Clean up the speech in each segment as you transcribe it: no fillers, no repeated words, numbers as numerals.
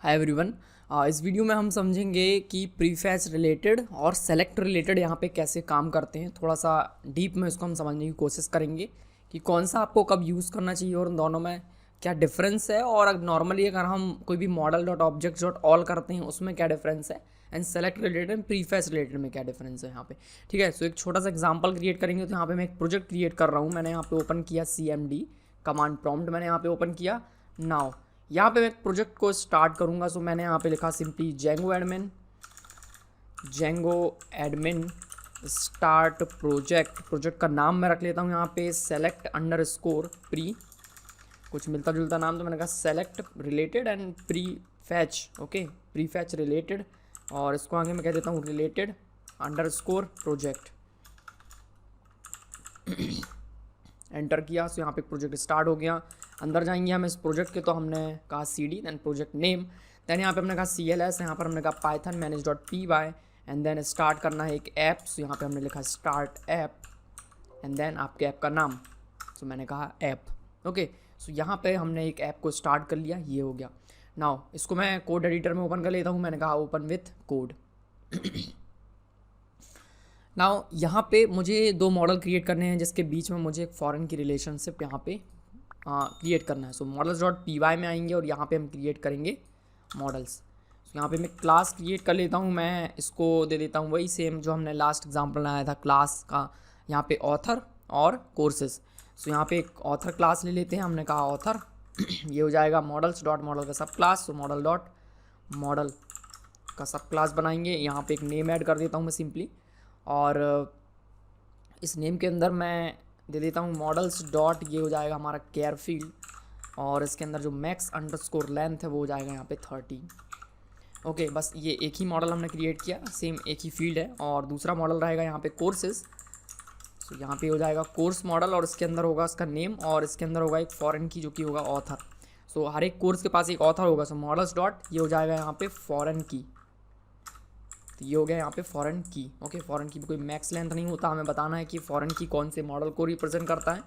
Hi everyone. इस video में हम समझेंगे कि प्रीफेच रिलेटेड और सेलेक्ट रिलेटेड यहाँ पे कैसे काम करते हैं। थोड़ा सा डीप में इसको हम समझने की कोशिश करेंगे कि कौन सा आपको कब यूज़ करना चाहिए और दोनों में क्या डिफरेंस है। और नॉर्मली अगर हम कोई भी model dot object dot all करते हैं उसमें क्या डिफरेंस है, and select related and prefetch related में क्या डिफरेंस है यहाँ पे। ठीक है, सो एक छोटा सा एग्जाम्पल क्रिएट करेंगे। तो यहाँ पे मैं एक प्रोजेक्ट क्रिएट कर रहा हूँ। मैंने यहाँ पे ओपन किया CMD कमांड प्रॉम्प्ट, मैंने यहाँ पे ओपन किया। नाउ यहाँ पे मैं एक प्रोजेक्ट को स्टार्ट करूँगा। सो मैंने यहाँ पे लिखा simply Django admin start project का नाम मैं रख लेता हूँ यहाँ पे सेलेक्ट अंडर स्कोर प्री, कुछ मिलता जुलता नाम, तो मैंने कहा select related and pre fetch. Okay, pre fetch related, और इसको आगे मैं कह देता हूँ related under score project. Enter किया। सो यहाँ पे प्रोजेक्ट स्टार्ट हो गया। अंदर जाएंगे हम इस प्रोजेक्ट के, तो हमने कहा CD, then project name, then यहाँ पे हमने कहा CLS, यहाँ पर हमने कहा Python manage dot py, and then start करना है एक ऐप। सो यहाँ पे हमने लिखा स्टार्ट ऐप, एंड देन आपके ऐप का नाम। सो मैंने कहा ऐप। ओके, सो यहाँ पे हमने एक ऐप को स्टार्ट कर लिया, ये हो गया। नाउ इसको मैं कोड एडिटर में ओपन कर लेता हूँ। मैंने कहा ओपन विथ कोड। नाउ यहाँ पे मुझे दो मॉडल क्रिएट करने हैं जिसके बीच में मुझे एक फॉरेन की रिलेशनशिप यहाँ पे क्रिएट करना है। सो मॉडल्स डॉट py में आएंगे और यहाँ पे हम क्रिएट करेंगे मॉडल्स। सो यहाँ पे मैं क्लास क्रिएट कर लेता हूँ। मैं इसको दे देता हूँ वही सेम जो हमने लास्ट एग्जांपल बनाया था क्लास का, यहाँ पे ऑथर और कोर्सेज। सो यहाँ पे एक ऑथर क्लास ले लेते हैं। हमने कहा ऑथर ये हो जाएगा मॉडल्स डॉट मॉडल का सब क्लास। सो मॉडल डॉट मॉडल का सब क्लास बनाएंगे। यहाँ पे एक नेम ऐड कर देता हूँ मैं सिंपली, और इस नेम के अंदर मैं दे देता हूँ मॉडल्स डॉट, ये हो जाएगा हमारा केयर फील्ड, और इसके अंदर जो मैक्स अंडरस्कोर लेंथ है वो हो जाएगा यहाँ पे 30। ओके, बस ये एक ही मॉडल हमने क्रिएट किया, सेम एक ही फील्ड है। और दूसरा मॉडल रहेगा यहाँ पे कोर्सेज। तो यहाँ पे हो जाएगा कोर्स मॉडल, और इसके अंदर होगा इसका नेम, और इसके अंदर होगा एक फॉरेन की जो कि होगा ऑथर। सो हर एक कोर्स के पास एक ऑथर होगा। सो मॉडल्स डॉट ये हो जाएगा यहाँ पे फॉरेन की, ये हो गया यहाँ पे फॉरेन की। ओके, फॉरेन की भी कोई मैक्स लेंथ नहीं होता, हमें बताना है कि फॉरेन की कौन से मॉडल को रिप्रेजेंट करता है,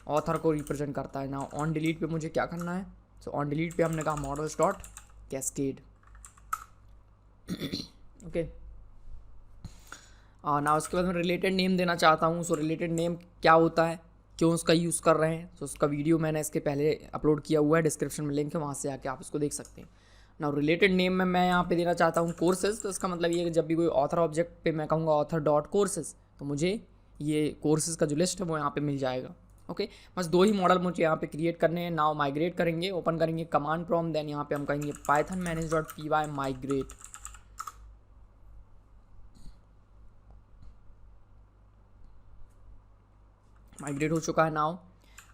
ऑथर को रिप्रेजेंट करता है। ना ऑन डिलीट पे मुझे क्या करना है। सो ऑन डिलीट पे हमने कहा मॉडल्स डॉट कैस्केड। ओके, ना उसके बाद मैं रिलेटेड नेम देना चाहता हूँ। सो रिलेटेड नेम क्या होता है, क्यों उसका यूज़ कर रहे हैं, सो उसका वीडियो मैंने इसके पहले अपलोड किया हुआ है, डिस्क्रिप्शन में लिंक है, वहाँ से आके आप इसको देख सकते हैं। ना रिलेटेड नेम में मैं यहाँ पे देना चाहता हूँ कोर्सेज। तो इसका मतलब ये है कि जब भी कोई ऑथर ऑब्जेक्ट पे मैं कहूँगा ऑथर डॉट कोर्सेज, तो मुझे ये कोर्सेज का जो लिस्ट है वो यहाँ पे मिल जाएगा। ओके, बस दो ही मॉडल मुझे यहाँ पे क्रिएट करने हैं। नाउ माइग्रेट करेंगे, ओपन करेंगे कमांड प्रॉम्प्ट, देन यहाँ पे हम कहेंगे Python manage dot py migrate. Migrate हो चुका है। Now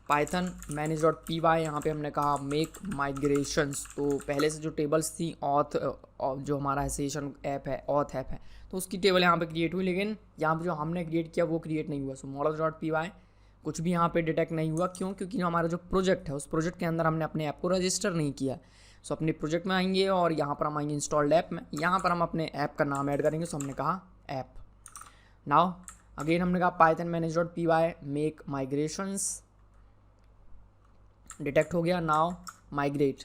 Python manage dot py, यहाँ पे हमने कहा मेक माइग्रेशंस। तो पहले से जो टेबल्स थी ऑथ, जो हमारा सेशन ऐप है, ऑथ ऐप है, तो उसकी टेबल यहाँ पे क्रिएट हुई, लेकिन यहाँ पे जो हमने क्रिएट किया वो क्रिएट नहीं हुआ। सो मॉडल डॉट py कुछ भी यहाँ पे डिटेक्ट नहीं हुआ। क्यों? क्योंकि जो हमारा जो प्रोजेक्ट है उस प्रोजेक्ट के अंदर हमने अपने ऐप को रजिस्टर नहीं किया। सो अपने प्रोजेक्ट में आएंगे और यहाँ पर हम आएंगे इंस्टॉल्ड ऐप में, यहाँ पर हम अपने ऐप का नाम ऐड करेंगे। सो हमने कहा ऐप। नाउ अगेन हमने कहा Python manage dot py make migrations, detect हो गया। Now migrate.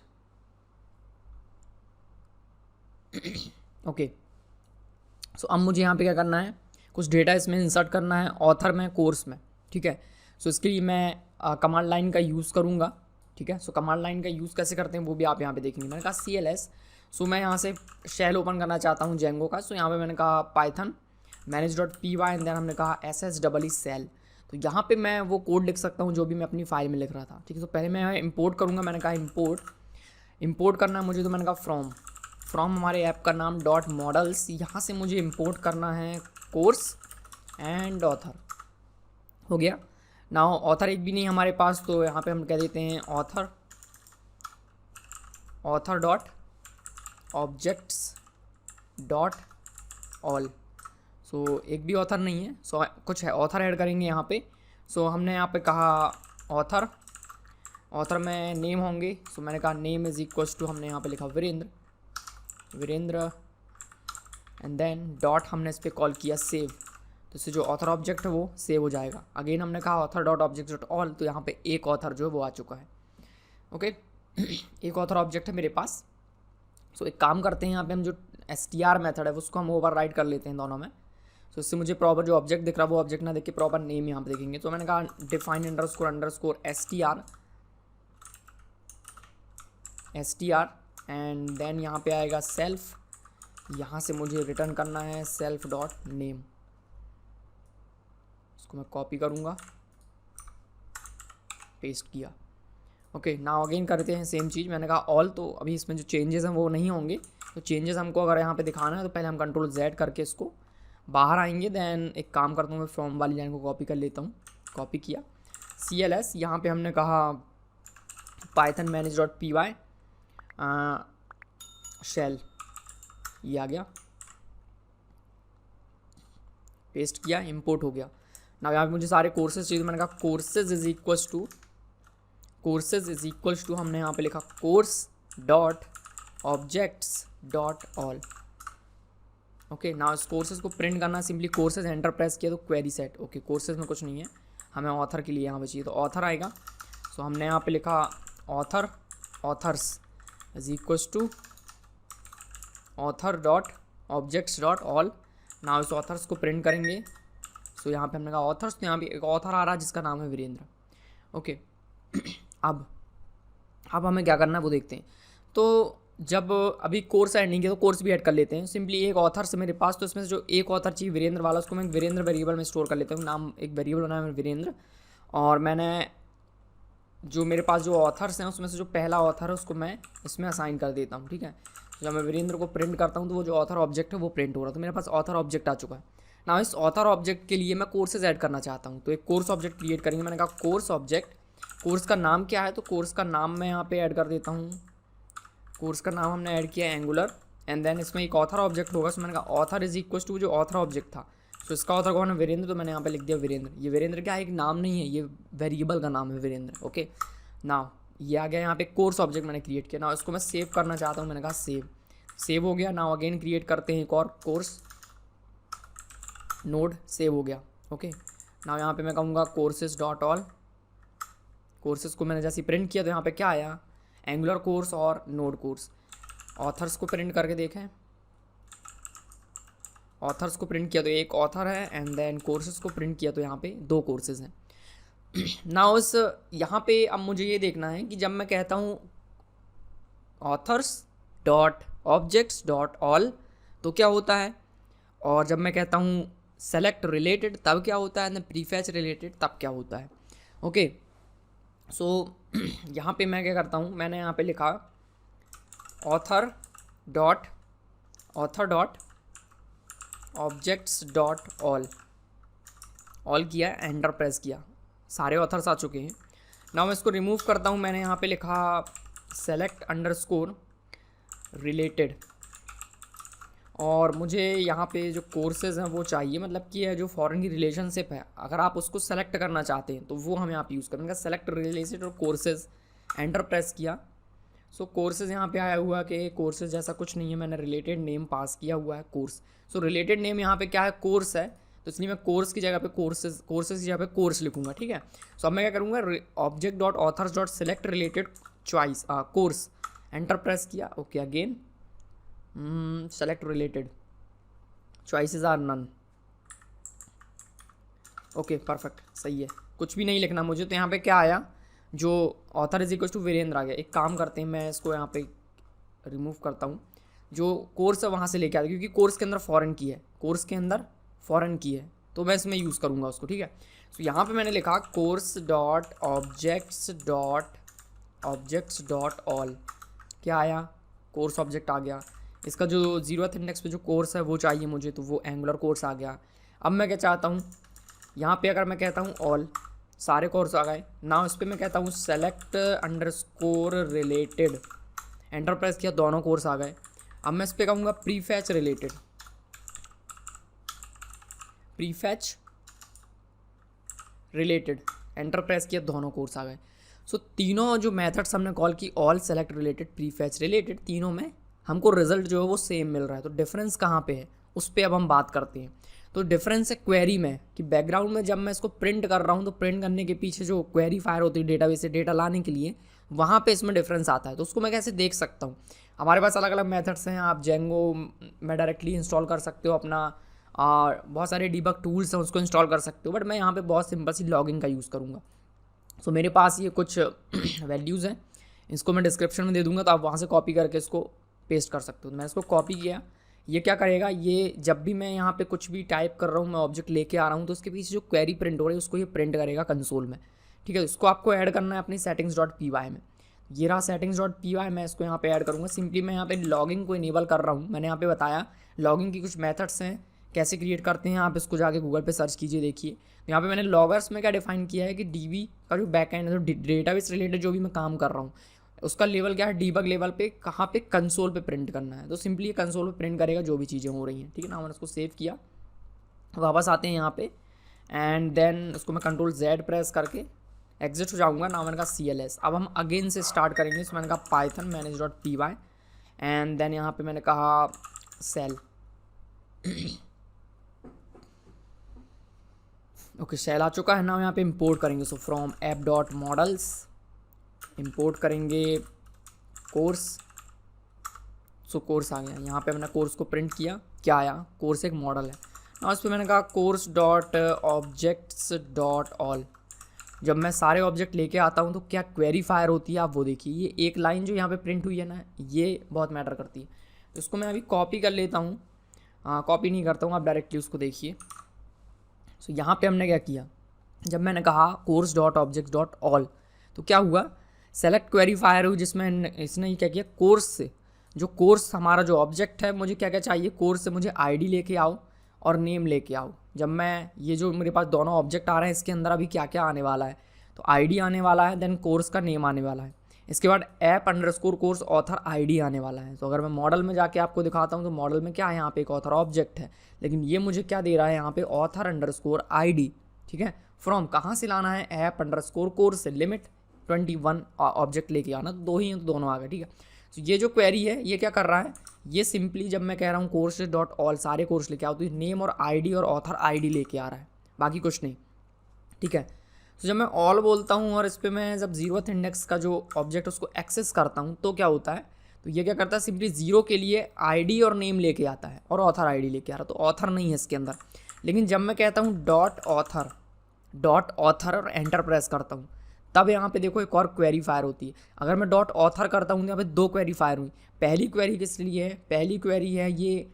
ओके, सो अब मुझे यहाँ पे क्या करना है, कुछ डेटा इसमें इंसर्ट करना है ऑथर में, कोर्स में। ठीक है, सो इसके लिए मैं कमांड लाइन का यूज़ करूँगा। ठीक है, सो कमांड लाइन का यूज़ कैसे करते हैं वो भी आप यहाँ पे देखेंगे। मैंने कहा CLS। सो मैं यहाँ से शेल ओपन करना चाहता हूँ जेंगो का। सो यहाँ पे मैंने कहा Python manage dot py, and then हमने कहा SSEE सेल। तो यहाँ पे मैं वो कोड लिख सकता हूँ जो भी मैं अपनी फाइल में लिख रहा था। ठीक है, तो पहले मैं इंपोर्ट करूँगा। मैंने कहा इंपोर्ट करना है मुझे, तो मैंने कहा फ्रॉम हमारे ऐप का नाम डॉट मॉडल्स, यहाँ से मुझे इंपोर्ट करना है कोर्स एंड ऑथर। हो गया। नाउ ऑथर एक भी नहीं हमारे पास, तो यहाँ पे हम कह देते हैं author dot objects dot all. So एक भी ऑथर नहीं है। सो कुछ है ऑथर ऐड करेंगे यहाँ पे। सो हमने यहाँ पे कहा ऑथर में नेम होंगे। सो मैंने कहा नेम इज़ इक्वल्स टू, हमने यहाँ पे लिखा वीरेंद्र, एंड देन डॉट हमने इस पर कॉल किया सेव। तो इससे जो ऑथर ऑब्जेक्ट है वो सेव हो जाएगा। अगेन हमने कहा author dot object dot all, तो यहाँ पे एक ऑथर जो है वो आ चुका है। ओके, एक ऑथर ऑब्जेक्ट है मेरे पास। सो एक काम करते हैं, यहाँ पे हम जो str मेथड है उसको हम ओवरराइड कर लेते हैं दोनों में। तो इससे मुझे प्रॉपर जो ऑब्जेक्ट दिख रहा है वो ऑब्जेक्ट ना देख के प्रॉपर नेम यहाँ पे देखेंगे। तो मैंने कहा define underscore str and then यहाँ पे आएगा सेल्फ, यहाँ से मुझे रिटर्न करना है सेल्फ डॉट नेम। इसको मैं कॉपी करूँगा, पेस्ट किया। ओके, नाउ अगेन करते हैं सेम चीज़। मैंने कहा ऑल, तो अभी इसमें जो चेंजेस हैं वो नहीं होंगे। तो चेंजेस हमको अगर यहाँ पे दिखाना है तो पहले हम कंट्रोल Z करके इसको बाहर आएंगे। देन एक काम करता हूँ, मैं फ्रॉम वाली लाइन को कॉपी कर लेता हूँ। कॉपी किया, CLS, यहाँ पे हमने कहा Python manage dot py shell, ये आ गया, पेस्ट किया, इंपोर्ट हो गया। ना यहाँ पे मुझे सारे कोर्सेज चाहिए। मैंने कहा कोर्सेज इज इक्वल्स टू हमने यहाँ पे लिखा course dot objects dot all. Okay, ना इस कोर्सेज को प्रिंट करना, सिंपली कोर्सेज एंटर प्रेस किया तो क्वेरी सेट। ओके, कोर्सेज में कुछ नहीं है, हमें ऑथर के लिए यहाँ पे चाहिए, तो ऑथर आएगा। सो हमने यहाँ पे लिखा authors is equals to author dot objects dot all. ना इस ऑथर्स को प्रिंट करेंगे। सो यहाँ पे हमने कहा ऑथर्स, तो यहाँ पे एक ऑथर आ रहा है जिसका नाम है वीरेंद्र। ओके, अब हमें क्या करना है वो देखते हैं। तो जब अभी कोर्स ऐड नहीं किया तो कोर्स भी ऐड कर लेते हैं। सिंपली एक ऑथर से मेरे पास, तो इसमें से जो एक ऑथर चाहिए वीरेंद्र वाला, उसको मैं वीरेंद्र वेरिएबल में स्टोर कर लेता हूँ। नाम एक वेरिएबल बनाया है वीरेंद्र, और मैंने जो मेरे पास जो ऑथर्स हैं उसमें से जो पहला ऑथर है उसको मैं इसमें असाइन कर देता हूँ। ठीक है, जब मैं वीरेंद्र को प्रिंट करता हूँ तो वो जो ऑथर ऑब्जेक्ट है वो प्रिंट हो रहा है। तो मेरे पास ऑथर ऑब्जेक्ट आ चुका है। ना इस ऑथर ऑब्जेक्ट के लिए मैं कोर्सेज ऐड करना चाहता हूँ, तो एक कोर्स ऑब्जेक्ट क्रिएट करेंगे। मैंने कहा कोर्स ऑब्जेक्ट, कोर्स का नाम क्या है, तो कोर्स का नाम मैं यहाँ पे ऐड कर देता हूँ। कोर्स का नाम हमने ऐड किया एंगुलर, एंड देन इसमें एक ऑथर ऑब्जेक्ट होगा। सो मैंने कहा ऑथर इज इक्वल टू जो ऑथर ऑब्जेक्ट था, तो इसका ऑथर कौन है, वीरेंद्र, तो मैंने यहाँ पे लिख दिया वीरेंद्र। ये वीरेंद्र क्या है, एक नाम नहीं है, ये वेरिएबल का नाम है वीरेंद्र। ओके, नाउ ये आ गया यहाँ पे कोर्स ऑब्जेक्ट मैंने क्रिएट किया। ना इसको मैं सेव करना चाहता हूँ, मैंने कहा सेव हो गया। नाउ अगेन क्रिएट करते हैं एक और कोर्स नोड, सेव हो गया। ओके, नाउ यहाँ पे मैं कहूँगा कोर्सेज डॉट ऑल। कोर्सेज को मैंने जैसे प्रिंट किया तो यहाँ पे क्या आया, एंगुलर कोर्स और नोड कोर्स। ऑथर्स को प्रिंट करके देखें, ऑथर्स को प्रिंट किया तो एक ऑथर है, एंड देन कोर्सेज को प्रिंट किया तो यहाँ पे दो कोर्सेज हैं। नाउ इस यहाँ पे अब मुझे ये देखना है कि जब मैं कहता हूँ authors dot objects dot all तो क्या होता है, और जब मैं कहता हूँ सेलेक्ट रिलेटेड तब क्या होता है, प्रीफेच रिलेटेड तब क्या होता है। ओके, सो यहाँ पे मैं क्या करता हूँ, मैंने यहाँ पे लिखा author dot objects dot all किया, एंटर प्रेस किया, सारे ऑथर्स आ चुके हैं। नाउ मैं इसको रिमूव करता हूँ। मैंने यहाँ पे लिखा सेलेक्ट अंडरस्कोर रिलेटेड, और मुझे यहाँ पे जो कोर्सेज हैं वो चाहिए, मतलब कि ये जो फॉरेन की रिलेशनशिप है अगर आप उसको सेलेक्ट करना चाहते हैं तो वो हम यहाँ पे यूज़ करेंगे। सेलेक्ट रिलेटेड और कोर्सेज, एंटर प्रेस किया। सो कोर्सेज यहाँ पे आया हुआ कि कोर्सेज जैसा कुछ नहीं है, मैंने रिलेटेड नेम पास किया हुआ है कोर्स। सो रिलेटेड नेम यहाँ पे क्या है, कोर्स है, तो इसलिए मैं कोर्स की जगह पे कोर्सेज की जगह पे कोर्स लिखूंगा। ठीक है, सो अब मैं क्या करूँगा, object dot authors dot select related choice course, enter press किया। Okay, again select related choices are none. Okay, perfect, सही है, कुछ भी नहीं लिखना मुझे। तो यहाँ पे क्या आया, जो author is equal to Virendra आ गया। एक काम करते हैं, मैं इसको यहाँ पे रिमूव करता हूँ, जो कोर्स है वहाँ से लेके आता, क्योंकि कोर्स के अंदर फॉरेन की है, कोर्स के अंदर फॉरेन की है, तो मैं इसमें यूज़ करूँगा उसको। ठीक है, तो यहाँ पे मैंने लिखा course dot objects dot all, क्या आया, कोर्स ऑब्जेक्ट आ गया। इसका जो 0th इंडेक्स पे जो कोर्स है वो चाहिए मुझे, तो वो एंगुलर कोर्स आ गया। अब मैं क्या चाहता हूँ, यहाँ पे अगर मैं कहता हूँ ऑल, सारे कोर्स आ गए। ना इस पर मैं कहता हूँ select underscore related, enter press किया, दोनों कोर्स आ गए। अब मैं इस पर कहूँगा प्रीफेच रिलेटेड, एंटर प्रेस किया, दोनों कोर्स आ गए। सो तीनों जो मेथड्स हमने कॉल की, all, select related, prefetch related, तीनों में हमको रिजल्ट जो है वो सेम मिल रहा है। तो डिफरेंस कहाँ पे है उस पर अब हम बात करते हैं। तो डिफरेंस है क्वेरी में, कि बैकग्राउंड में जब मैं इसको प्रिंट कर रहा हूँ तो प्रिंट करने के पीछे जो क्वेरी फायर होती है डेटाबेस से डेटा लाने के लिए, वहाँ पे इसमें डिफरेंस आता है। तो उसको मैं कैसे देख सकता हूँ, हमारे पास अलग अलग मेथड्स हैं। आप जेंगो में डायरेक्टली इंस्टॉल कर सकते हो अपना, और बहुत सारे डीबग टूल्स हैं उसको इंस्टॉल कर सकते हो, बट मैं यहाँ पे बहुत सिंपल सी लॉगिन का यूज़ करूँगा। सो मेरे पास ये कुछ वैल्यूज़ हैं, इसको मैं डिस्क्रिप्शन में दे दूँगा, तो आप वहाँ से कॉपी करके इसको पेस्ट कर सकते हो। मैं इसको कॉपी किया, ये क्या करेगा, ये जब भी मैं यहाँ पे कुछ भी टाइप कर रहा हूँ, मैं ऑब्जेक्ट लेके आ रहा हूँ, तो उसके पीछे जो क्वेरी प्रिंट हो रही है उसको ये प्रिंट करेगा कंसोल में। ठीक है, इसको आपको ऐड करना है अपनी settings.py में। ये रहा settings.py, मैं इसको यहाँ पे ऐड करूँगा। सिंपली मैं यहाँ पे लॉगिंग को इनेबल कर रहा हूँ। मैंने यहाँ पे बताया लॉगिंग की कुछ मेथड्स हैं, कैसे क्रिएट करते हैं, आप इसको जाके गूगल पे सर्च कीजिए, देखिए। तो यहाँ पे मैंने लॉगर्स में क्या डिफाइन किया है कि डीबी का जो बैकएंड है, जो डेटाबेस रिलेटेड जो भी मैं काम कर रहा हूँ, उसका लेवल क्या है, डीबग लेवल पे, कहाँ पे, कंसोल पे प्रिंट करना है। तो सिंपली ये कंसोल पे प्रिंट करेगा जो भी चीज़ें हो रही हैं। ठीक है ना, मैंने उसको सेव किया, वापस आते हैं यहाँ पे, एंड देन उसको मैं Ctrl Z प्रेस करके एग्जिट हो जाऊँगा। नाम मैंने कहा CLS। अब हम अगेन से स्टार्ट करेंगे। इसमें मैंने कहा पाइथन manage.py, एंड देन यहाँ पे मैंने कहा सेल। ओके, सेल आ चुका है ना। यहाँ पे इंपोर्ट करेंगे, सो फ्रॉम app.models इंपोर्ट करेंगे कोर्स। सो कोर्स आ गया। यहाँ पे मैंने कोर्स को प्रिंट किया, क्या आया, कोर्स एक मॉडल है ना। उस पर मैंने कहा course dot objects dot all. जब मैं सारे ऑब्जेक्ट लेके आता हूँ तो क्या क्वेरी फायर होती है, आप वो देखिए। ये एक लाइन जो यहाँ पे प्रिंट हुई है ना, ये बहुत मैटर करती है। तो इसको मैं अभी कॉपी कर लेता हूँ, कॉपी नहीं करता हूँ, आप डायरेक्टली उसको देखिए। सो यहाँ पे हमने क्या किया, जब मैंने कहा course dot object dot all, तो क्या हुआ, सेलेक्ट क्वेरी फायर हुई, जिसमें इसने ये क्या किया, कोर्स से, जो कोर्स हमारा जो ऑब्जेक्ट है, मुझे क्या क्या चाहिए, कोर्स से मुझे आईडी लेके आओ और नेम लेके आओ। जब मैं ये जो मेरे पास दोनों ऑब्जेक्ट आ रहे हैं, इसके अंदर अभी क्या क्या आने वाला है, तो आईडी आने वाला है, देन कोर्स का नेम आने वाला है, इसके बाद app_course ऑथर आईडी आने वाला है। तो अगर मैं मॉडल में जाके आपको दिखाता हूँ, तो मॉडल में क्या है, यहाँ पे एक ऑथर ऑब्जेक्ट है, लेकिन ये मुझे क्या दे रहा है यहाँ पे, author_id। ठीक है, फ्रॉम कहाँ से लाना है, app_course से, लिमिट 21 ऑब्जेक्ट लेके आना, तो दो ही हैं तो दोनों आ गए। ठीक है, तो ये जो क्वेरी है ये क्या कर रहा है, ये सिंपली जब मैं कह रहा हूँ कोर्स डॉट ऑल सारे कोर्स लेके आओ, तो ये नेम और आईडी और ऑथर आईडी लेके आ रहा है, बाकी कुछ नहीं। ठीक है, तो जब मैं ऑल बोलता हूँ और इस पर मैं जब 0th इंडेक्स का जो ऑब्जेक्ट उसको एक्सेस करता हूँ, तो क्या होता है, तो ये क्या करता है, सिंपली 0 के लिए आईडी और नेम लेके आता है और ऑथर आईडी लेके आ रहा है, तो ऑथर नहीं है इसके अंदर। लेकिन जब मैं कहता हूँ डॉट ऑथर और एंटर प्रेस करता हूँ, तब यहाँ पे देखो एक और क्वेरी फायर होती है। अगर मैं डॉट ऑथर करता हूँ तो यहाँ पे दो क्वेरी फायर हुई। पहली क्वेरी किस लिए है, पहली क्वेरी है ये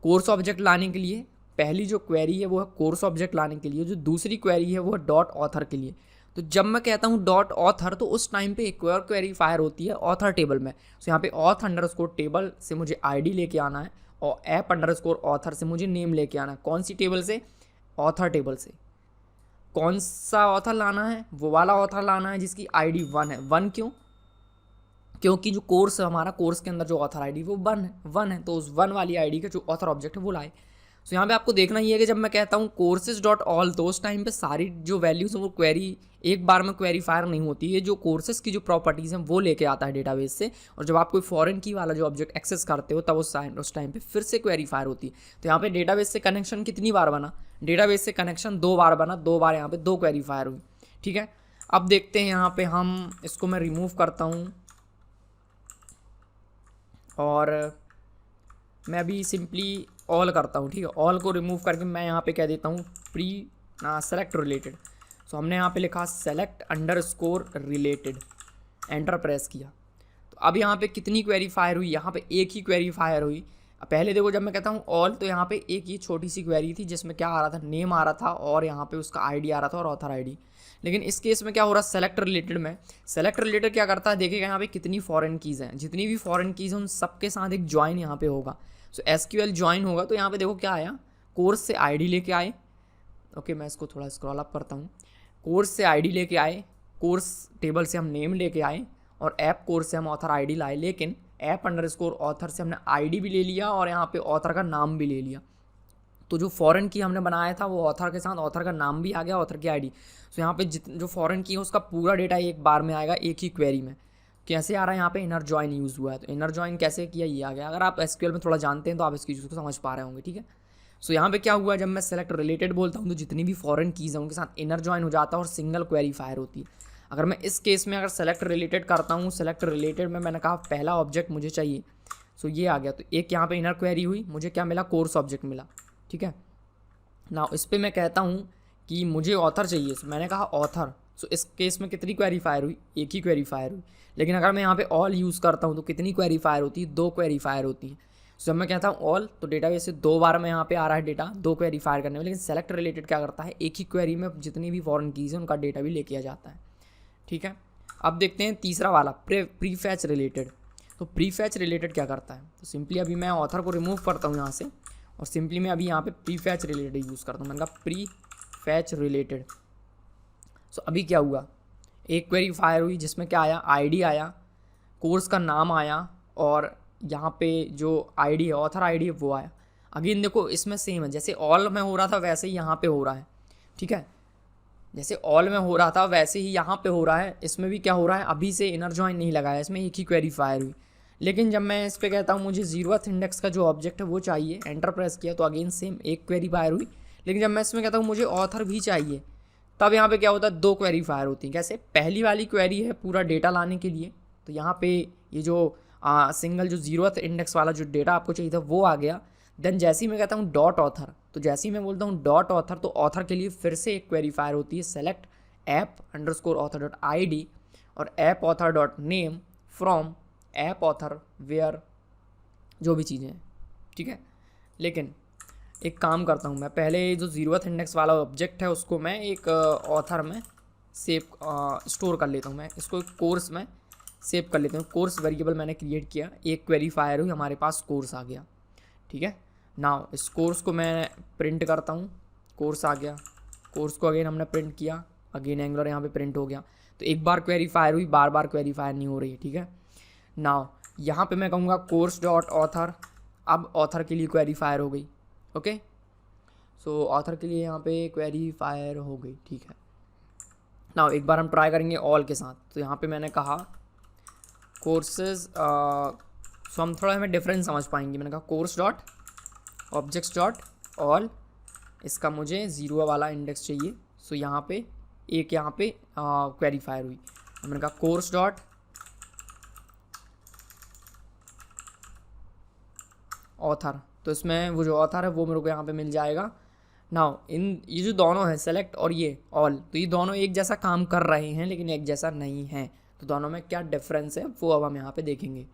कोर्स ऑब्जेक्ट लाने के लिए, पहली जो क्वेरी है वो है कोर्स ऑब्जेक्ट लाने के लिए, जो दूसरी क्वेरी है वो है डॉट ऑथर के लिए। तो जब मैं कहता हूँ डॉट ऑथर, तो उस टाइम पे एक और क्वेरी फायर होती है ऑथर टेबल में। तो यहाँ पे auth_table से मुझे आईडी लेके आना है और app_author से मुझे नेम लेके आना है। कौन सी टेबल से, ऑथर टेबल से। कौन सा ऑथर लाना है, वो वाला ऑथर लाना है जिसकी आईडी 1 है। 1 क्यों, क्योंकि जो कोर्स है हमारा, कोर्स के अंदर जो ऑथर आईडी वो 1 है, तो उस 1 वाली आईडी का जो ऑथर ऑब्जेक्ट है वो लाए। तो यहाँ पे आपको देखना ही है कि जब मैं कहता हूँ कोर्सेज डॉट ऑल, तो उस टाइम पे सारी जो वैल्यूज़ हैं वो क्वेरी एक बार में क्वेरी फायर नहीं होती है। जो कोर्सेज की जो प्रॉपर्टीज़ हैं वो लेके आता है डेटाबेस से, और जब आप कोई फॉरेन की वाला जो ऑब्जेक्ट एक्सेस करते हो, तब उस टाइम पे फिर से क्वेरी फायर होती है। तो यहाँ पे डेटाबेस से कनेक्शन कितनी बार बना, डेटाबेस से कनेक्शन 2 बार बना, 2 बार यहाँ पे 2 क्वेरी फायर हुई। ठीक है, अब देखते हैं यहाँ पे हम इसको मैं रिमूव करता हूँ, और मैं अभी सिंपली ऑल करता हूँ। ठीक है, ऑल को रिमूव करके मैं यहाँ पे कह देता हूँ सेलेक्ट रिलेटेड। सो हमने यहाँ पे लिखा select_related, एंटर प्रेस किया। तो अब यहाँ पे कितनी क्वेरी फायर हुई, यहाँ पे एक ही क्वेरी फायर हुई। पहले देखो जब मैं कहता हूँ ऑल, तो यहाँ पे एक ही छोटी सी क्वेरी थी जिसमें क्या आ रहा था, नेम आ रहा था और यहाँ पे उसका आईडी आ रहा था और ऑथर आईडी। लेकिन इस केस में क्या हो रहा है, सेलेक्ट रिलेटेड में, सेलेक्ट रिलेटेड क्या करता है, देखिएगा यहाँ पे कितनी फॉरेन कीज़ हैं, जितनी भी फॉरेन कीज़ हैं उन सबके साथ एक ज्वाइन यहाँ पे होगा। सो SQL ज्वाइन होगा, तो यहाँ पे देखो क्या आया, कोर्स से आईडी लेके आए। ओके, मैं इसको थोड़ा स्क्रॉल अप करता हूँ। कोर्स से आईडी लेके आए, कोर्स टेबल से हम नेम लेके आए, और ऐप कोर्स से हम ऑथर आईडी लाए, लेकिन app_author से हमने आईडी भी ले लिया और यहाँ पे ऑथर का नाम भी ले लिया। तो जो फॉरेन की हमने बनाया था वो ऑथर के साथ ऑथर का नाम भी आ गया, ऑथर की आईडी। सो यहाँ पे जो फॉरेन की है उसका पूरा डेटा एक बार में आएगा एक ही क्वेरी में। कैसे आ रहा है, यहाँ पे इनर जॉइन यूज़ हुआ है, तो इनर जॉइन कैसे किया ये आ गया। अगर आप SQL में थोड़ा जानते हैं तो आप इस चीज़ को समझ पा रहे होंगे। ठीक है, सो यहाँ पे क्या हुआ, जब मैं सेलेक्ट रिलेटेड बोलता हूँ तो जितनी भी फॉरेन कीज़ हैं उनके साथ इनर जॉइन हो जाता है और सिंगल क्वेरी फायर होती है। अगर मैं इस केस में अगर सेलेक्ट रिलेटेड करता हूँ, सेलेक्ट रिलेटेड में मैंने कहा पहला ऑब्जेक्ट मुझे चाहिए, सो ये आ गया। तो एक यहाँ पे इनर क्वेरी हुई, मुझे क्या मिला, कोर्स ऑब्जेक्ट मिला, ठीक है ना। इस पर मैं कहता हूँ कि मुझे ऑथर चाहिए, so मैंने कहा ऑथर। सो इस केस में कितनी क्वेरी फायर हुई, एक ही क्वेरी फायर हुई। लेकिन अगर मैं यहाँ पे ऑल यूज़ करता हूँ तो कितनी क्वेरी फायर होती है, 2 क्वेरी फायर होती है। जब मैं कहता हूँ ऑल तो डेटाबेस से 2 बार में यहाँ पे आ रहा है डेटा, 2 क्वेरी फायर करने में। लेकिन सेलेक्ट रिलेटेड क्या करता है, एक ही क्वेरी में जितनी भी फॉरेन कीज़ हैं उनका डेटा भी लेके आ जाता है, ठीक है। अब देखते हैं तीसरा वाला प्री फैच रिलेटेड। तो प्री फैच रिलेटेड क्या करता है, तो सिंपली अभी मैं ऑथर को रिमूव करता हूँ यहाँ से और सिंपली मैं अभी यहाँ पे प्री फैच रिलेटेड यूज़ करता हूँ। मैंने कहा प्री फैच रिलेटेड। सो अभी क्या हुआ, एक क्वेरी फायर हुई जिसमें क्या आया, आईडी आया, कोर्स का नाम आया और यहाँ पे जो आईडी है, ऑथर आईडी है वो आया। अगेन देखो इसमें सेम है, जैसे ऑल में हो रहा था वैसे ही यहाँ पे हो रहा है, ठीक है। जैसे ऑल में हो रहा था वैसे ही यहाँ पे हो रहा है, इसमें भी क्या हो रहा है, अभी से इनर जॉइन नहीं लगाया, इसमें एक ही क्वेरी फायर हुई। लेकिन जब मैं इस पर कहता हूँ मुझे 0th इंडेक्स का जो ऑब्जेक्ट है वो चाहिए, एंटर प्रेस किया तो अगेन सेम एक क्वेरी फायर हुई। लेकिन जब मैं इसमें कहता हूँ मुझे ऑथर भी चाहिए, तब यहाँ पे क्या होता है, 2 क्वेरी फायर होती हैं। कैसे, पहली वाली क्वेरी है पूरा डेटा लाने के लिए, तो यहाँ पे ये जो सिंगल जो 0th इंडेक्स वाला जो डेटा आपको चाहिए था वो आ गया। देन जैसे ही मैं कहता हूँ डॉट ऑथर, तो जैसे ही मैं बोलता हूँ डॉट ऑथर तो ऑथर के लिए फिर से एक क्वेरी फायर होती है, select app underscore author dot ID और app author dot name from app author where, जो भी चीज़ें हैं, ठीक है। लेकिन एक काम करता हूँ मैं, पहले जो 0th इंडेक्स वाला ऑब्जेक्ट है उसको मैं एक ऑथर में सेव स्टोर कर लेता हूँ। मैं इसको एक कोर्स में सेव कर लेता हूँ। कोर्स वेरिएबल मैंने क्रिएट किया, एक क्वेरी फायर हुई, हमारे पास कोर्स आ गया, ठीक है। नाउ इस कोर्स को मैं प्रिंट करता हूँ, कोर्स आ गया, कोर्स को अगेन हमने प्रिंट किया, अगेन एंगुलर यहाँ पे प्रिंट हो गया। तो एक बार क्वेरी फायर हुई, बार बार क्वेरी फायर नहीं हो रही है, ठीक है। नाउ यहाँ पे मैं कहूँगा कोर्स डॉट ऑथर, अब ऑथर के लिए क्वेरी फायर हो गई, ओके। सो ऑथर के लिए यहाँ पे क्वेरी फायर हो गई, ठीक है। नाउ एक बार हम ट्राई करेंगे ऑल के साथ। तो यहाँ पे मैंने कहा कोर्सेज, सो हम थोड़ा हमें डिफरेंस समझ पाएंगे। मैंने कहा course dot objects dot all, इसका मुझे 0 वाला इंडेक्स चाहिए। सो यहाँ पे एक यहाँ पे क्वेरी फायर हुई, मैंने कहा कोर्स डॉट ऑथर, तो इसमें वो जो ऑथर है वो मेरे को यहाँ पे मिल जाएगा। नाउ इन ये जो दोनों है सेलेक्ट और ये ऑल, तो ये दोनों एक जैसा काम कर रहे हैं लेकिन एक जैसा नहीं है। तो दोनों में क्या डिफरेंस है वो अब हम यहाँ पे देखेंगे।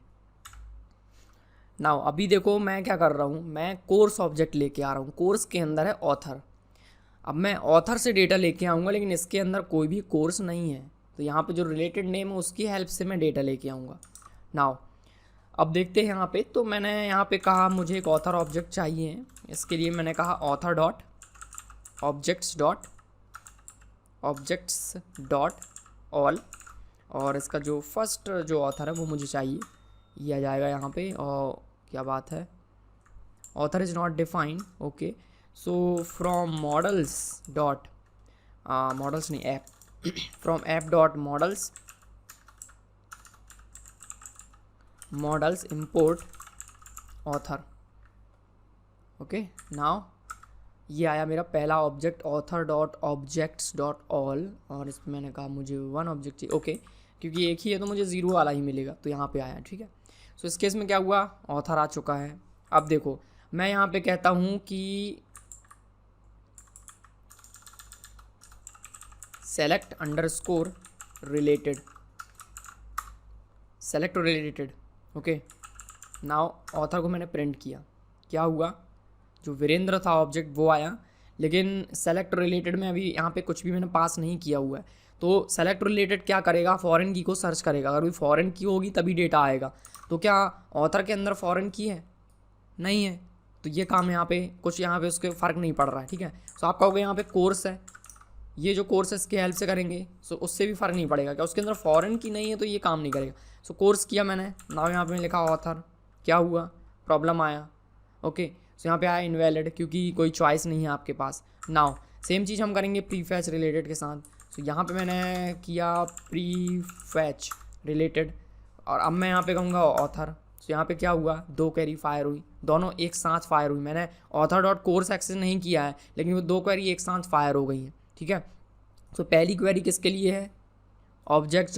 नाउ अभी देखो मैं क्या कर रहा हूँ, मैं कोर्स ऑब्जेक्ट लेके आ रहा हूँ, कोर्स के अंदर है ऑथर। अब मैं ऑथर से डेटा लेके आऊँगा लेकिन इसके अंदर कोई भी कोर्स नहीं है, तो यहाँ पे जो रिलेटेड नेम है उसकी हेल्प से मैं डेटा लेके आऊँगा। नाउ अब देखते हैं यहाँ पे, तो मैंने यहाँ पे कहा मुझे एक ऑथर ऑब्जेक्ट चाहिए, इसके लिए मैंने कहा author dot objects dot all और इसका जो फर्स्ट जो ऑथर है वो मुझे चाहिए, ये आ जाएगा यहाँ पे। और क्या बात है, author is not defined, okay. So from models dot models नहीं app, from app dot models import author, okay. Now ये आया मेरा पहला object author dot objects dot all और इसमें मैंने कहा मुझे 1 ऑब्जेक्ट चाहिए, ओके, क्योंकि एक ही है तो मुझे 0 वाला ही मिलेगा, तो यहाँ पे आया, ठीक है। सो इस केस में क्या हुआ, ऑथर आ चुका है। अब देखो मैं यहाँ पे कहता हूँ कि select underscore related, select related, okay. Now author को मैंने प्रिंट किया, क्या हुआ, जो वीरेंद्र था ऑब्जेक्ट वो आया, लेकिन सेलेक्ट रिलेटेड में अभी यहाँ पे कुछ भी मैंने पास नहीं किया हुआ है। तो सेलेक्ट रिलेटेड क्या करेगा, फॉरेन की को सर्च करेगा, अगर कोई फॉरेन की होगी तभी डेटा आएगा। तो क्या ऑथर के अंदर फॉरेन की है, नहीं है, तो ये काम यहाँ पे कुछ यहाँ पे उसके फ़र्क नहीं पड़ रहा है, ठीक है। सो आप कहोगे यहाँ पे कोर्स है, ये जो कोर्स है इसके हेल्प से करेंगे, सो उससे भी फ़र्क नहीं पड़ेगा, क्या उसके अंदर फॉरेन की नहीं है तो ये काम नहीं करेगा। सो कोर्स किया मैंने, नाउ यहाँ पे लिखा ऑथर, क्या हुआ, प्रॉब्लम आया, ओके। सो यहाँ पे आया इनवैलिड क्योंकि कोई चॉइस नहीं है आपके पास। नाउ सेम चीज़ हम करेंगे प्री फैच रिलेटेड के साथ। सो यहाँ पे मैंने किया प्री फैच रिलेटेड और अब मैं यहाँ पे कहूँगा ऑथर। सो यहाँ पे क्या हुआ, 2 क्वेरी फायर हुई, दोनों एक साथ फायर हुई। मैंने ऑथर डॉट कोर्स एक्सेस नहीं किया है लेकिन वो 2 क्वेरी एक साथ फायर हो गई हैं, ठीक है। सो पहली क्वेरी किसके लिए है, ऑब्जेक्ट्स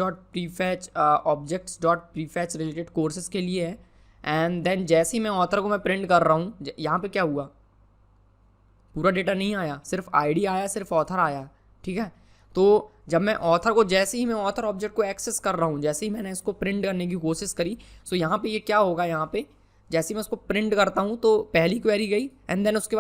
डॉट प्रीफैच रिलेटेड कोर्सेज के लिए है। एंड देन जैसे ही मैं ऑथर को मैं प्रिंट कर रहा हूँ, यहाँ पे क्या हुआ, पूरा डेटा नहीं आया, सिर्फ आईडी आया, सिर्फ ऑथर आया, ठीक है। तो जब मैं ऑथर को, जैसे ही मैं ऑथर ऑब्जेक्ट को एक्सेस कर रहा हूँ, जैसे ही मैंने इसको प्रिंट करने की कोशिश करी, सो यहाँ पे ये क्या होगा, यहाँ पे जैसे ही मैं उसको प्रिंट करता हूँ तो पहली क्वेरी गई एंड देन उसके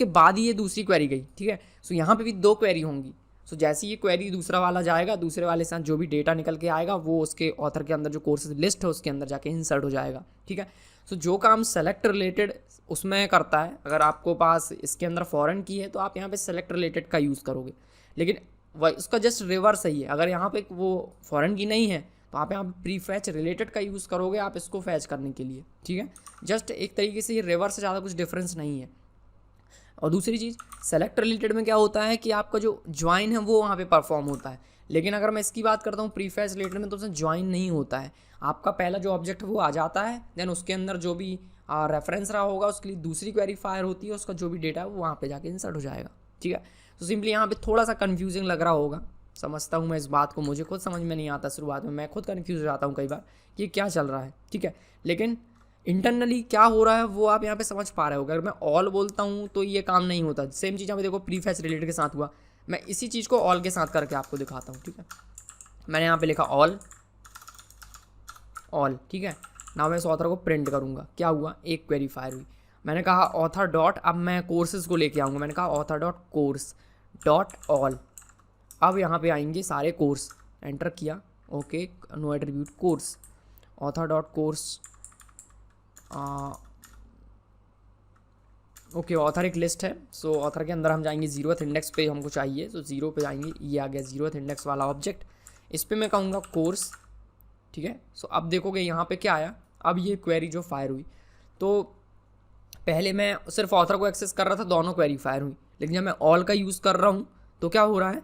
बाद ही ये दूसरी क्वेरी गई, ठीक है। सो यहाँ पे भी 2 क्वेरी होंगी। सो जैसे ही ये क्वेरी दूसरा वाला जाएगा, दूसरे वाले से जो भी डेटा निकल के आएगा वो उसके ऑथर के अंदर जो कोर्सेज लिस्ट है उसके अंदर जाके इंसर्ट हो जाएगा, ठीक है। सो जो काम सेलेक्ट रिलेटेड उसमें करता है, अगर आपको पास इसके अंदर फॉरेन की है तो आप यहाँ पे सेलेक्ट रिलेटेड का यूज़ करोगे, लेकिन वह उसका जस्ट रिवर्स ही है। अगर यहाँ पे वो फॉरेन की नहीं है तो आप यहाँ पे प्री फैच रिलेटेड का यूज़ करोगे आप इसको फैच करने के लिए, ठीक है। जस्ट एक तरीके से ये रिवर्स से ज़्यादा कुछ डिफरेंस नहीं है। और दूसरी चीज़, सेलेक्ट रिलेटेड में क्या होता है कि आपका जो ज्वाइन है वो वहाँ पे परफॉर्म होता है, लेकिन अगर मैं इसकी बात करता हूँ प्रीफैच रिलेटेड में तो उसमें ज्वाइन नहीं होता है। आपका पहला जो ऑब्जेक्ट है वो आ जाता है, देन उसके अंदर जो भी रेफरेंस रहा होगा उसके लिए दूसरी क्वेरी फायर होती है, उसका जो भी डेटा है वो वहाँ पे जाके इंसर्ट हो जाएगा, ठीक है। तो सिंपली यहाँ पे थोड़ा सा कन्फ्यूजिंग लग रहा होगा, समझता हूँ मैं इस बात को, मुझे खुद समझ में नहीं आता शुरुआत में, मैं खुद कन्फ्यूज हो जाता हूँ कई बार कि क्या चल रहा है, ठीक है। लेकिन इंटरनली क्या हो रहा है वो आप यहाँ पे समझ पा रहे हो। अगर मैं ऑल बोलता हूँ तो ये काम नहीं होता। सेम चीज़ यहाँ पे देखो प्रीफैच रिलेटेड के साथ हुआ, मैं इसी चीज़ को ऑल के साथ करके आपको दिखाता हूँ, ठीक है। मैंने यहाँ पे लिखा ऑल, ठीक है ना। मैं इस ऑथर को प्रिंट करूँगा, क्या हुआ, एक क्वेरी फायर हुई। मैंने कहा ऑथर डॉट, अब मैं कोर्सेज को लेके आऊँगा, मैंने कहा author dot course dot all. अब यहाँ पे आएंगे सारे कोर्स, एंटर किया, okay, no attribute course, author dot course, okay, author एक लिस्ट है। सो ऑथर के अंदर हम जाएंगे 0th इंडेक्स पे, हमको चाहिए, सो 0 पे जाएंगे, ये आ गया 0th इंडेक्स वाला ऑब्जेक्ट। इस पे मैं कहूँगा कोर्स, ठीक है। सो अब देखोगे यहाँ पे क्या आया, अब ये क्वेरी जो फायर हुई, तो पहले मैं सिर्फ ऑथर को एक्सेस कर रहा था, दोनों क्वेरी फायर हुई, लेकिन जब मैं ऑल का यूज़ कर रहा हूँ तो क्या हो रहा है,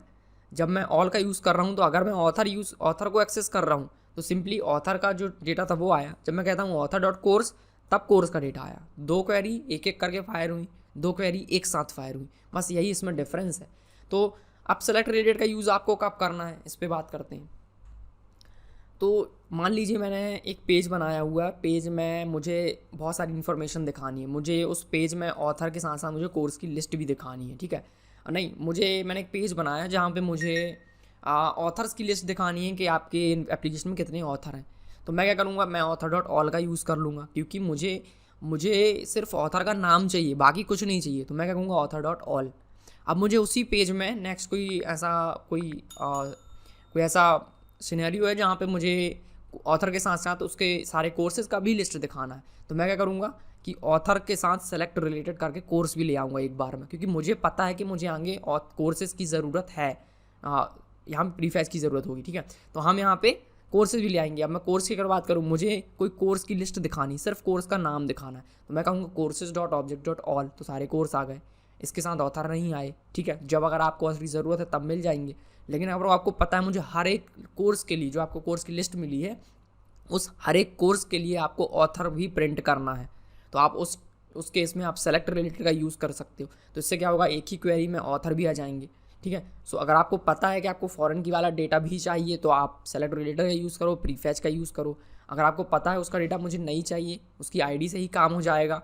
जब मैं ऑल का यूज़ कर रहा हूँ तो अगर मैं ऑथर को एक्सेस कर रहा हूँ तो सिंपली ऑथर का जो डेटा था वो आया। जब मैं कहता हूँ ऑथर डॉट कोर्स, तब कोर्स का डेटा आया। 2 क्वेरी एक एक करके फायर हुई, 2 क्वेरी एक साथ फायर हुई, बस यही इसमें डिफरेंस है। तो अब सेलेक्ट रिलेटेड का यूज़ आपको कब करना है, इस पर बात करते हैं। तो मान लीजिए मैंने एक पेज बनाया हुआ है, पेज में मुझे बहुत सारी इन्फॉर्मेशन दिखानी है, मुझे उस पेज में ऑथर के साथ साथ मुझे कोर्स की लिस्ट भी दिखानी है, ठीक है। नहीं, मैंने एक पेज बनाया जहाँ पे मुझे ऑथर्स की लिस्ट दिखानी है कि आपके एप्लीकेशन में कितने ऑथर हैं। तो मैं क्या करूँगा, मैं ऑथर डॉट ऑल का यूज़ कर लूँगा, क्योंकि मुझे सिर्फ ऑथर का नाम चाहिए, बाकी कुछ नहीं चाहिए। तो मैं क्या कहूँगा ऑथर डॉट ऑल। अब मुझे उसी पेज में नेक्स्ट कोई ऐसा सिनेरियो है जहाँ पे मुझे ऑथर के साथ साथ उसके सारे कोर्सेज का भी लिस्ट दिखाना है। तो मैं क्या करूँगा कि ऑथर के साथ सेलेक्ट रिलेटेड करके कोर्स भी ले आऊँगा एक बार में, क्योंकि मुझे पता है कि मुझे आगे कोर्सेज की ज़रूरत है, यहाँ प्रीफैच की ज़रूरत होगी, ठीक है। तो हम यहाँ पे कोर्सेज भी ले आएंगे। अब मैं कोर्स की अगर बात करूँ, मुझे कोई कोर्स की लिस्ट दिखानी, सिर्फ कोर्स का नाम दिखाना है, तो मैं कहूँगा courses dot object dot all, तो सारे कोर्स आ गए, इसके साथ ऑथर नहीं आए, ठीक है। जब अगर आपको असली ज़रूरत है तब मिल जाएंगे, लेकिन अगर आपको पता है मुझे हर एक कोर्स के लिए, जो आपको कोर्स की लिस्ट मिली है, उस हर एक कोर्स के लिए आपको ऑथर भी प्रिंट करना है, तो आप उस केस में आप सेलेक्ट रिलेटेड का यूज़ कर सकते हो। तो इससे क्या होगा, एक ही क्वेरी में ऑथर भी आ जाएंगे, ठीक है। सो अगर आपको पता है कि आपको फॉरेन की वाला डेटा भी चाहिए तो आप सेलेक्ट रिलेटेड का यूज़ करो, प्रीफैच का यूज़ करो। अगर आपको पता है उसका डेटा मुझे नहीं चाहिए, उसकी आईडी से ही काम हो जाएगा,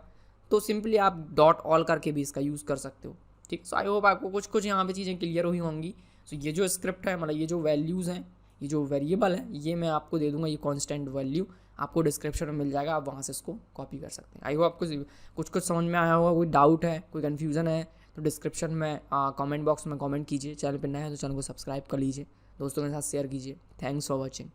तो सिंपली आप डॉट ऑल करके भी इसका यूज़ कर सकते हो, ठीक। सो आई होप आपको कुछ यहाँ पे चीज़ें क्लियर हुई होंगी। सो ये जो स्क्रिप्ट है, मतलब ये जो वैल्यूज़ हैं, ये जो वेरिएबल है, ये मैं आपको दे दूंगा, ये कांस्टेंट वैल्यू आपको डिस्क्रिप्शन में मिल जाएगा, आप वहाँ से इसको कॉपी कर सकते हैं। आई होप आपको कुछ समझ में आया होगा। कोई डाउट है, कोई कन्फ्यूज़न है तो डिस्क्रिप्शन में कमेंट बॉक्स में कमेंट कीजिए। चैनल पर नए हैं तो चैनल को सब्सक्राइब कर लीजिए, दोस्तों के साथ शेयर कीजिए। Thanks for watching.